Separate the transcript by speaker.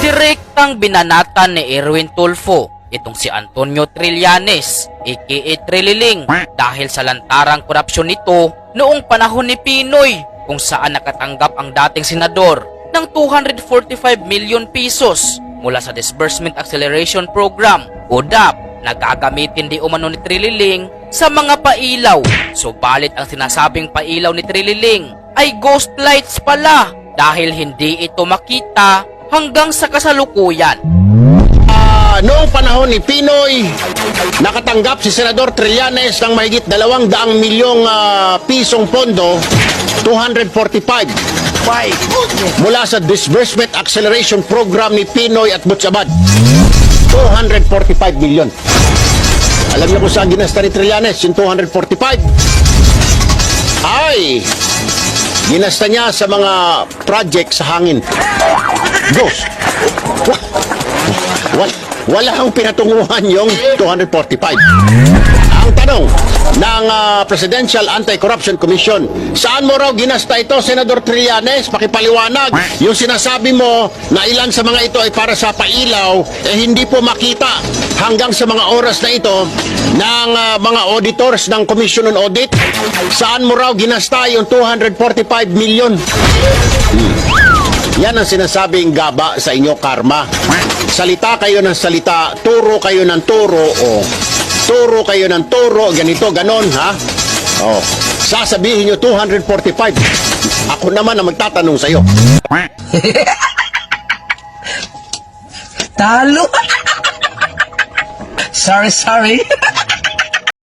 Speaker 1: Direktang binanatan ni Erwin Tulfo itong si Antonio Trillanes aka Trililing dahil sa lantarang korupsyon nito noong panahon ni Pinoy kung saan nakatanggap ang dating senador ng 245 million pesos mula sa Disbursement Acceleration Program o DAP na gagamitin di umano ni Trililing sa mga pailaw. Subalit ang sinasabing pailaw ni Trililing ay ghost lights pala dahil hindi ito makita hanggang sa kasalukuyan.
Speaker 2: Noong panahon ni Pinoy, nakatanggap si Senador Trillanes ng mahigit 200 milyong pisong pondo, 245, mula sa Disbursement Acceleration Program ni Pinoy at Butchabad. 245 million. Alam niyo kung saan ginasta ni Trillanes yung 245? Ay, ginasta niya sa mga project sa hangin. Ghost. Wala akong pinatunguhan yung 245. Ang tanong ng Presidential Anti-Corruption Commission, saan mo raw ginasta ito, Senador Trillanes? Pakipaliwanag. Yung sinasabi mo na ilan sa mga ito ay para sa pailaw, hindi po makita hanggang sa mga oras na ito ng mga auditors ng Commission on Audit. Saan mo raw ginasta yung 245 million? Yan ang sinasabing gaba sa inyo, karma. Salita kayo ng salita, turo kayo ng turo, o turo kayo ng turo, ganito, ganon, ha? O, sasabihin nyo 245. Ako naman ang magtatanong sa'yo.
Speaker 3: Talo. Sorry.